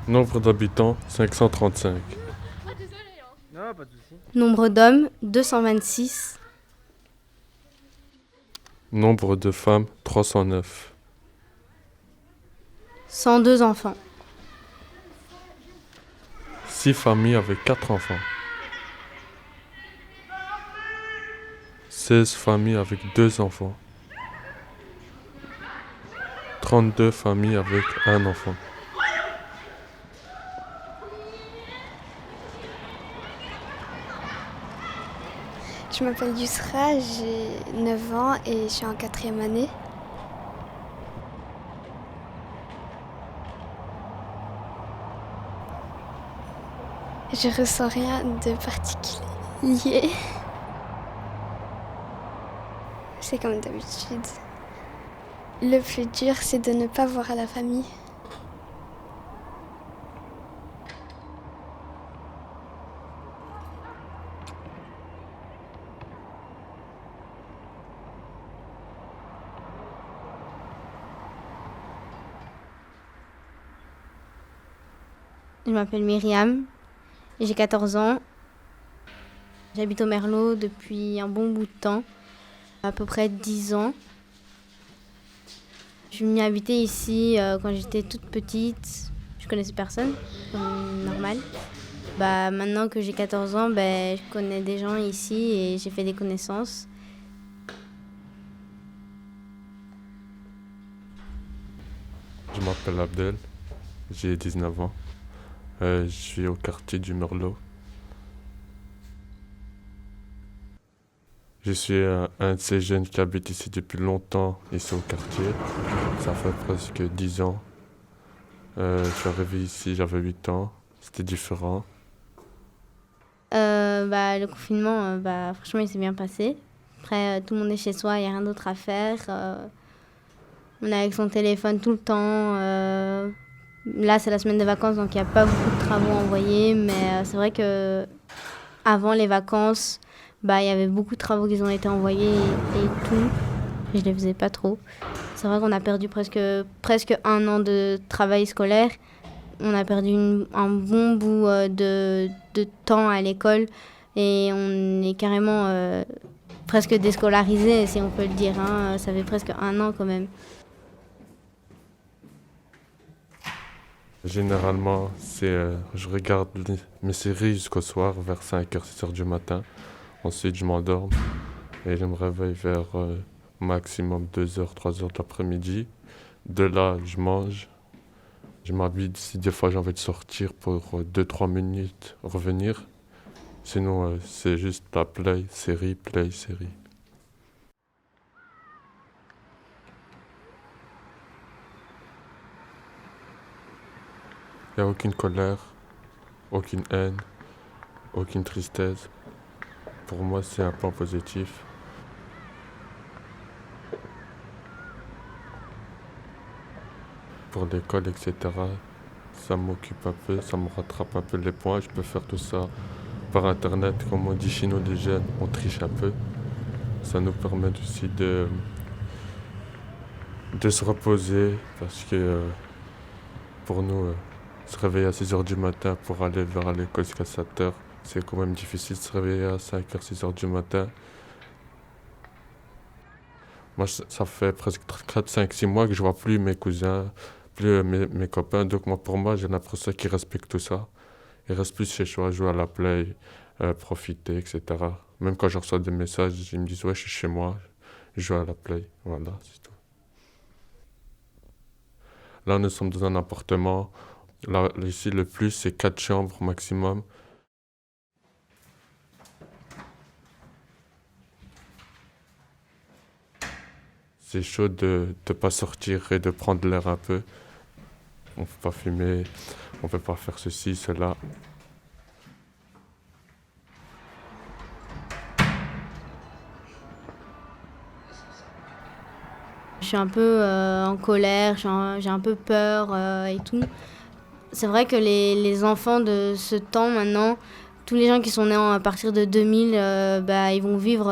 Nombre d'habitants 535. Non, pas de soucis. Nombre d'hommes 226. Nombre de femmes 309. 102 enfants. 6 familles avec 4 enfants. 16 familles avec 2 enfants. 32 familles avec un enfant. Je m'appelle Yusra, j'ai 9 ans et je suis en quatrième année. Je ressens rien de particulier. C'est comme d'habitude. Le plus dur, c'est de ne pas voir la famille. Je m'appelle Myriam, j'ai 14 ans. J'habite au Merlot depuis un bon bout de temps, à peu près 10 ans. Je suis venue habiter ici quand j'étais toute petite. Je connaissais personne, comme normal. Maintenant que j'ai 14 ans, je connais des gens ici et j'ai fait des connaissances. Je m'appelle Abdel, j'ai 19 ans. Je suis au quartier du Merlot. Je suis un de ces jeunes qui habite ici depuis longtemps, ici au quartier. Ça fait presque 10 ans. Je suis arrivé ici, j'avais 8 ans. C'était différent. Le confinement, franchement, il s'est bien passé. Après, tout le monde est chez soi, il n'y a rien d'autre à faire. On est avec son téléphone tout le temps. Là, c'est la semaine de vacances, donc il n'y a pas beaucoup de travaux envoyés. Mais c'est vrai que avant les vacances, il y avait beaucoup de travaux qui ont été envoyés et tout. Je ne les faisais pas trop. C'est vrai qu'on a perdu presque un an de travail scolaire. On a perdu un bon bout de temps à l'école et on est carrément presque déscolarisé, si on peut le dire. Hein. Ça fait presque un an quand même. Généralement, je regarde mes séries jusqu'au soir, vers 5h, 6h du matin. Ensuite, je m'endorme et je me réveille vers maximum 2h, 3h de l'après-midi. De là, je mange. Je m'habille si des fois j'ai envie de sortir pour 2-3 minutes, revenir. Sinon, c'est juste la play, série, play, série. Il n'y a aucune colère, aucune haine, aucune tristesse. Pour moi, c'est un point positif. Pour l'école, etc., ça m'occupe un peu, ça me rattrape un peu les points. Je peux faire tout ça par internet, comme on dit chez nous les jeunes, on triche un peu. Ça nous permet aussi de se reposer parce que pour nous, se réveiller à 6h du matin pour aller vers l'école jusqu'à 7h, c'est quand même difficile de se réveiller à 5h, 6h du matin. Moi, ça fait presque 4, 5, 6 mois que je vois plus mes cousins, plus mes copains. Donc moi, pour moi, j'ai l'impression qu'ils respectent tout ça. Ils restent plus chez soi, jouer à la play, profiter, etc. Même quand je reçois des messages, ils me disent ouais, je suis chez moi, je joue à la play. Voilà, c'est tout. Là, nous sommes dans un appartement. Là, ici, le plus, c'est 4 chambres maximum. C'est chaud de ne pas sortir et de prendre l'air un peu. On ne peut pas fumer, on ne peut pas faire ceci, cela. Je suis un peu en colère, j'ai un peu peur et tout. C'est vrai que les enfants de ce temps maintenant, tous les gens qui sont nés à partir de 2000, ils vont vivre,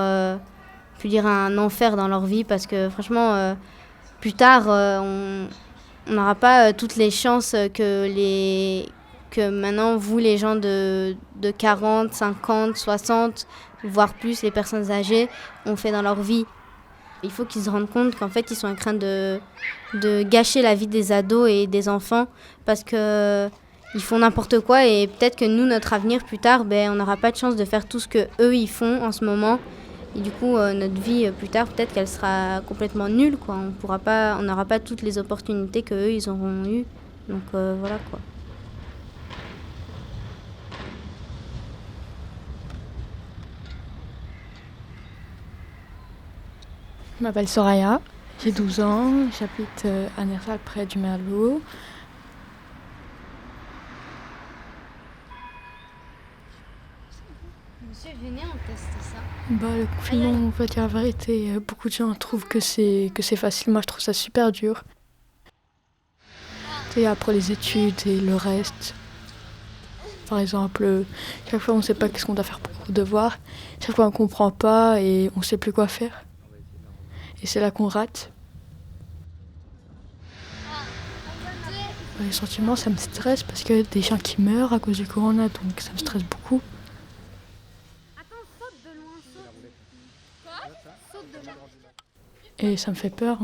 je veux dire, un enfer dans leur vie parce que franchement, plus tard, On n'aura pas toutes les chances que maintenant, vous, les gens de 40, 50, 60, voire plus, les personnes âgées, ont fait dans leur vie. Il faut qu'ils se rendent compte qu'en fait, ils sont en train de gâcher la vie des ados et des enfants parce qu'ils font n'importe quoi et peut-être que nous, notre avenir plus tard, on n'aura pas de chance de faire tout ce qu'eux, ils font en ce moment. Et du coup, notre vie plus tard, peut-être qu'elle sera complètement nulle, quoi. On n'aura pas toutes les opportunités qu'eux, ils auront eues. Donc voilà, quoi. Je m'appelle Soraya, j'ai 12 ans, j'habite à Nersal près du Merlot. Monsieur, venez, on teste ça. Le confinement, en fait, la vérité, beaucoup de gens trouvent que c'est facile. Moi, je trouve ça super dur. Et après les études et le reste. Par exemple, chaque fois, on ne sait pas qu'est-ce qu'on doit faire pour le devoir. Chaque fois, on ne comprend pas et on ne sait plus quoi faire. Et c'est là qu'on rate. Les sentiments, ça me stresse parce qu'il y a des gens qui meurent à cause du corona, donc ça me stresse beaucoup. Et ça me fait peur.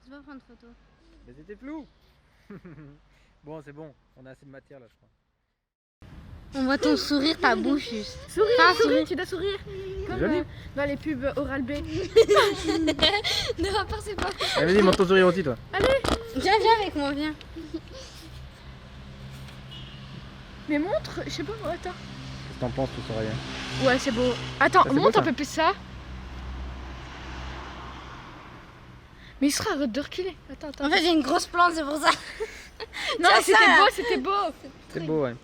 Je vais prendre photo. Mais c'était flou. Bon, c'est bon, on a assez de matière là, je crois. On voit ton sourire, ta bouche juste. Souris, tu dois sourire. Comme Joli. dans les pubs Oral-B. Ne repassez pas. Allez, vas-y, monte ton sourire aussi, toi. Viens avec moi, viens. Mais montre, je sais pas, attends. Qu'est-ce que t'en penses, tout Soraya? Ouais, c'est beau. Attends, Ça, c'est monte beau, ça. un peu plus ça. Mais il sera de reculer. Attends. En fait, j'ai une grosse plante, c'est pour ça. Non, Tiens, c'était ça, là. beau, c'était beau. C'est beau, ouais.